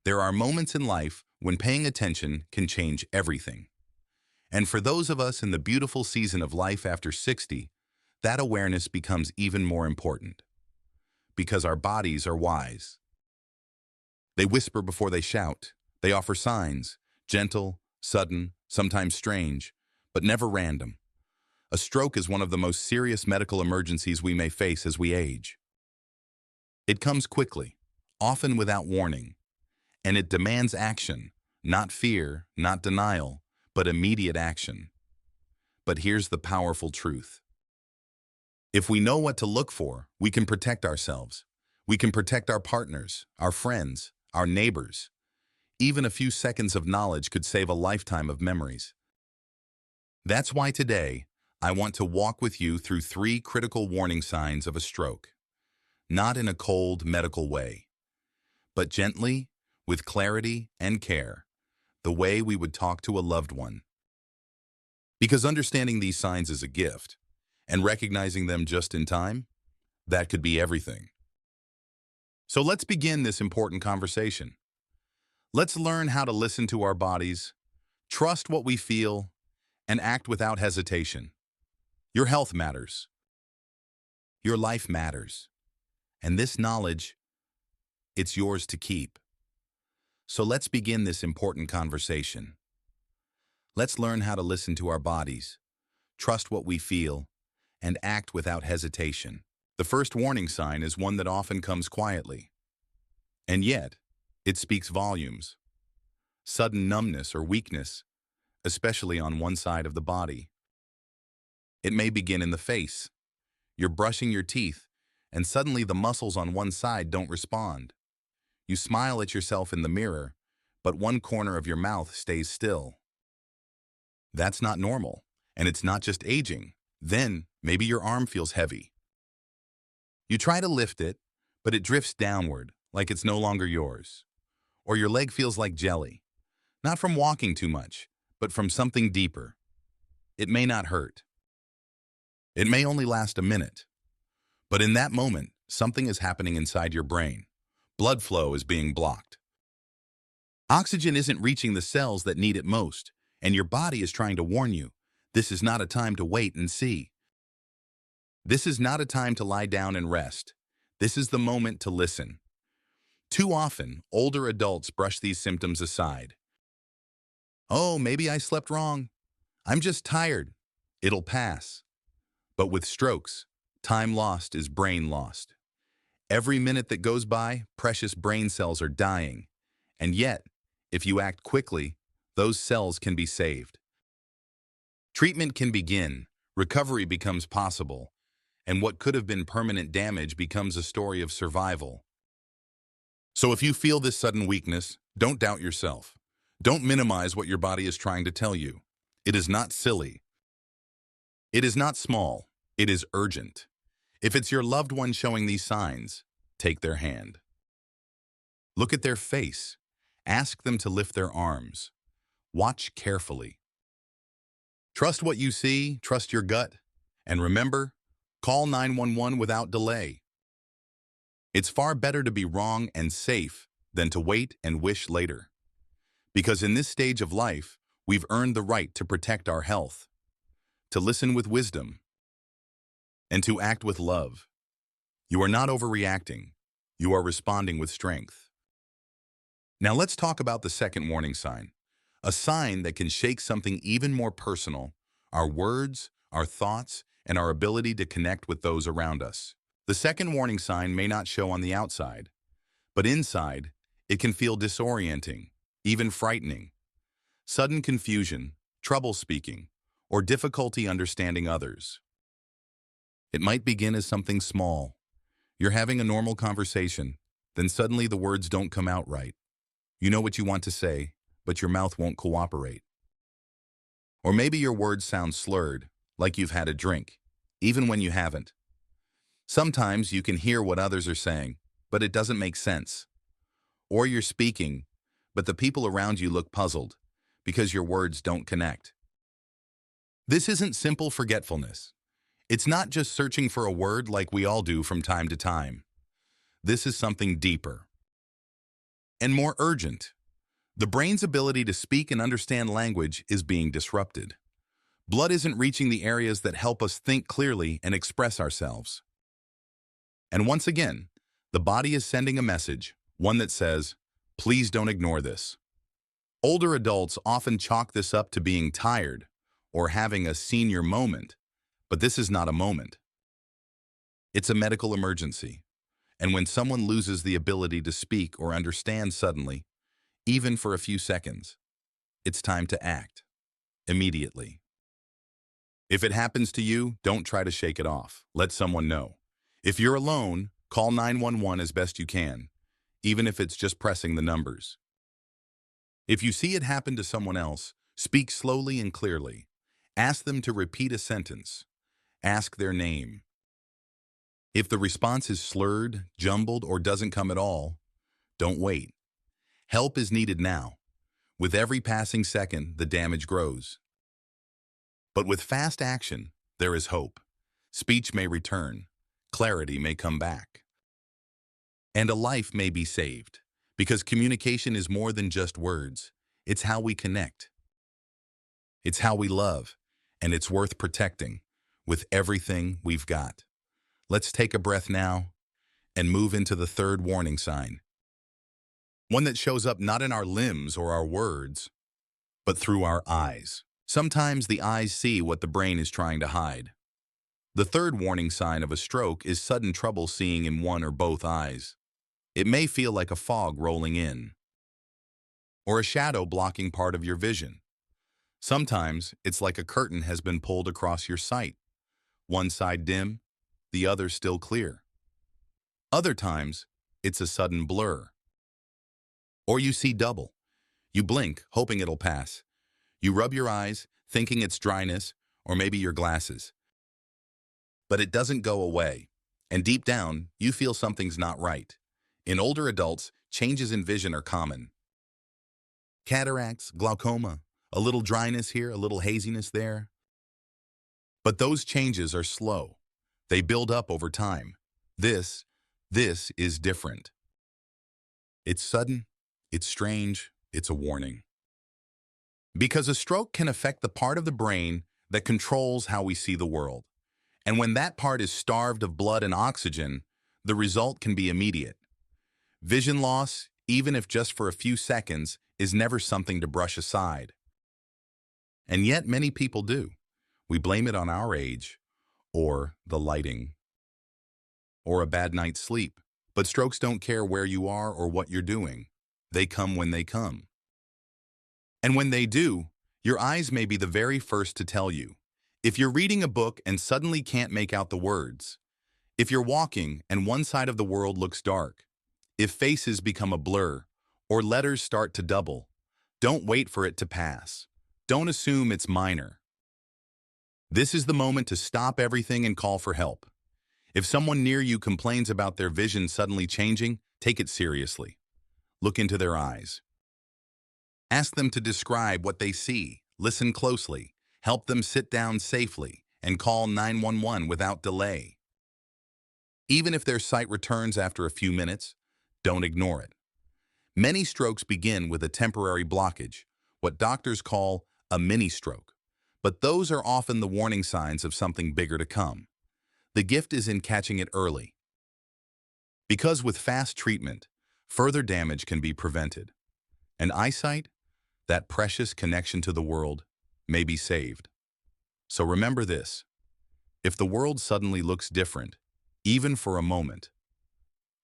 There are moments in life when paying attention can change everything. And for those of us in the beautiful season of life after 60, that awareness becomes even more important. Because our bodies are wise. They whisper before they shout. They offer signs, gentle, sudden, sometimes strange, but never random. A stroke is one of the most serious medical emergencies we may face as we age. It comes quickly, often without warning, and it demands action, not fear, not denial, but immediate action. But here's the powerful truth. If we know what to look for, we can protect ourselves. We can protect our partners, our friends, our neighbors. Even a few seconds of knowledge could save a lifetime of memories. That's why today, I want to walk with you through 3 critical warning signs of a stroke. Not in a cold medical way, but gently, with clarity and care, the way we would talk to a loved one. Because understanding these signs is a gift, and recognizing them just in time, that could be everything. So let's begin this important conversation. Let's learn how to listen to our bodies, trust what we feel, and act without hesitation. Your health matters. Your life matters. And this knowledge, it's yours to keep. So let's begin this important conversation. Let's learn how to listen to our bodies, trust what we feel, and act without hesitation. The first warning sign is one that often comes quietly. And yet, it speaks volumes. Sudden numbness or weakness, especially on one side of the body. It may begin in the face. You're brushing your teeth, and suddenly the muscles on one side don't respond. You smile at yourself in the mirror, but one corner of your mouth stays still. That's not normal, and it's not just aging. Then, maybe your arm feels heavy. You try to lift it, but it drifts downward, like it's no longer yours. Or your leg feels like jelly, not from walking too much, but from something deeper. It may not hurt. It may only last a minute. But in that moment, something is happening inside your brain. Blood flow is being blocked. Oxygen isn't reaching the cells that need it most, and your body is trying to warn you, this is not a time to wait and see. This is not a time to lie down and rest. This is the moment to listen. Too often, older adults brush these symptoms aside. Oh, maybe I slept wrong. I'm just tired. It'll pass. But with strokes, time lost is brain lost. Every minute that goes by, precious brain cells are dying. And yet, if you act quickly, those cells can be saved. Treatment can begin, recovery becomes possible, and what could have been permanent damage becomes a story of survival. So if you feel this sudden weakness, don't doubt yourself. Don't minimize what your body is trying to tell you. It is not silly. It is not small. It is urgent. If it's your loved one showing these signs, take their hand. Look at their face. Ask them to lift their arms. Watch carefully. Trust what you see, trust your gut. And remember, call 911 without delay. It's far better to be wrong and safe than to wait and wish later. Because in this stage of life, we've earned the right to protect our health, to listen with wisdom, and to act with love. You are not overreacting. You are responding with strength. Now let's talk about the second warning sign, a sign that can shake something even more personal, our words, our thoughts, and our ability to connect with those around us. The second warning sign may not show on the outside, but inside, it can feel disorienting, even frightening. Sudden confusion, trouble speaking, or difficulty understanding others. It might begin as something small. You're having a normal conversation, then suddenly the words don't come out right. You know what you want to say, but your mouth won't cooperate. Or maybe your words sound slurred, like you've had a drink, even when you haven't. Sometimes you can hear what others are saying, but it doesn't make sense. Or you're speaking, but the people around you look puzzled because your words don't connect. This isn't simple forgetfulness. It's not just searching for a word like we all do from time to time. This is something deeper. and more urgent. The brain's ability to speak and understand language is being disrupted. Blood isn't reaching the areas that help us think clearly and express ourselves. And once again, the body is sending a message, one that says, please don't ignore this. Older adults often chalk this up to being tired or having a senior moment, but this is not a moment. It's a medical emergency. And when someone loses the ability to speak or understand suddenly, even for a few seconds, it's time to act immediately. If it happens to you, don't try to shake it off. Let someone know. If you're alone, call 911 as best you can, even if it's just pressing the numbers. If you see it happen to someone else, speak slowly and clearly. Ask them to repeat a sentence. Ask their name. If the response is slurred, jumbled, or doesn't come at all, don't wait. Help is needed now. With every passing second, the damage grows. But with fast action, there is hope. Speech may return. Clarity may come back. And a life may be saved. Because communication is more than just words. It's how we connect. It's how we love. And it's worth protecting with everything we've got. Let's take a breath now and move into the third warning sign. One that shows up not in our limbs or our words, but through our eyes. Sometimes the eyes see what the brain is trying to hide. The third warning sign of a stroke is sudden trouble seeing in one or both eyes. It may feel like a fog rolling in, or a shadow blocking part of your vision. Sometimes it's like a curtain has been pulled across your sight, one side dim, the other still clear. Other times, it's a sudden blur. Or you see double. You blink, hoping it'll pass. You rub your eyes, thinking it's dryness, or maybe your glasses. But it doesn't go away, and deep down, you feel something's not right. In older adults, changes in vision are common. Cataracts, glaucoma, a little dryness here, a little haziness there. But those changes are slow. They build up over time. This is different. It's sudden, it's strange, it's a warning. Because a stroke can affect the part of the brain that controls how we see the world. And when that part is starved of blood and oxygen, the result can be immediate. Vision loss, even if just for a few seconds, is never something to brush aside. And yet many people do. We blame it on our age, or the lighting, or a bad night's sleep. But strokes don't care where you are or what you're doing. They come when they come. And when they do, your eyes may be the very first to tell you. If you're reading a book and suddenly can't make out the words, if you're walking and one side of the world looks dark, if faces become a blur, or letters start to double, don't wait for it to pass. Don't assume it's minor. This is the moment to stop everything and call for help. If someone near you complains about their vision suddenly changing, take it seriously. Look into their eyes. Ask them to describe what they see. Listen closely. Help them sit down safely and call 911 without delay. Even if their sight returns after a few minutes, don't ignore it. Many strokes begin with a temporary blockage, what doctors call a mini stroke. But those are often the warning signs of something bigger to come. The gift is in catching it early. Because with fast treatment, further damage can be prevented. And eyesight, that precious connection to the world, may be saved. So remember this. If the world suddenly looks different, even for a moment,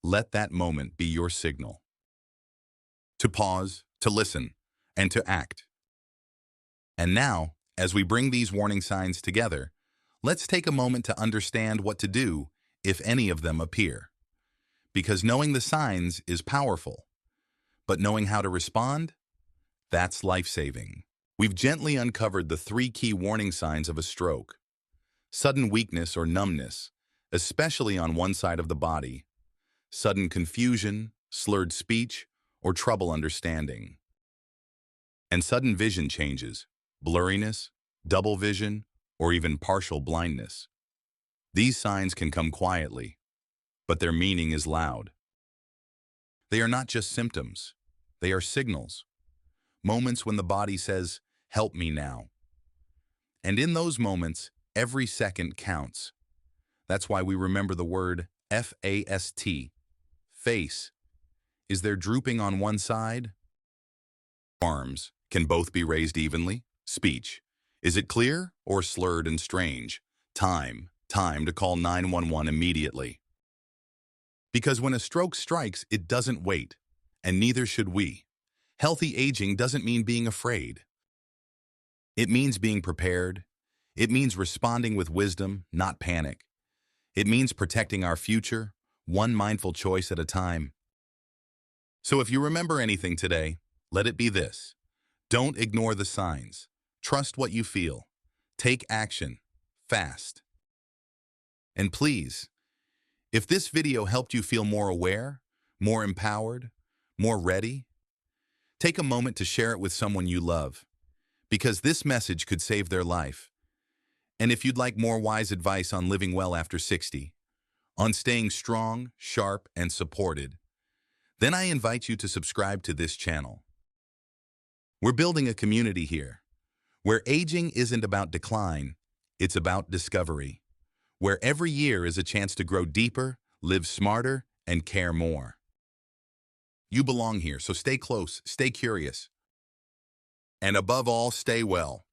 let that moment be your signal. To pause, to listen, and to act. And now, as we bring these warning signs together, let's take a moment to understand what to do if any of them appear. Because knowing the signs is powerful, but knowing how to respond, that's life-saving. We've gently uncovered the 3 key warning signs of a stroke. Sudden weakness or numbness, especially on one side of the body. Sudden confusion, slurred speech, or trouble understanding. And sudden vision changes, blurriness, double vision, or even partial blindness. These signs can come quietly, but their meaning is loud. They are not just symptoms. They are signals, moments when the body says, "Help me now." And in those moments, every second counts. That's why we remember the word FAST, face. Is there drooping on one side? Arms can both be raised evenly. Speech. Is it clear or slurred and strange? Time to call 911 immediately. Because when a stroke strikes, it doesn't wait, and neither should we. Healthy aging doesn't mean being afraid. It means being prepared. It means responding with wisdom, not panic. It means protecting our future, one mindful choice at a time. So if you remember anything today, let it be this. Don't ignore the signs. Trust what you feel. Take action. Fast. And please, if this video helped you feel more aware, more empowered, more ready, take a moment to share it with someone you love, because this message could save their life. And if you'd like more wise advice on living well after 60, on staying strong, sharp, and supported, then I invite you to subscribe to this channel. We're building a community here, where aging isn't about decline, it's about discovery, where every year is a chance to grow deeper, live smarter, and care more. You belong here, so stay close, stay curious, and above all, stay well.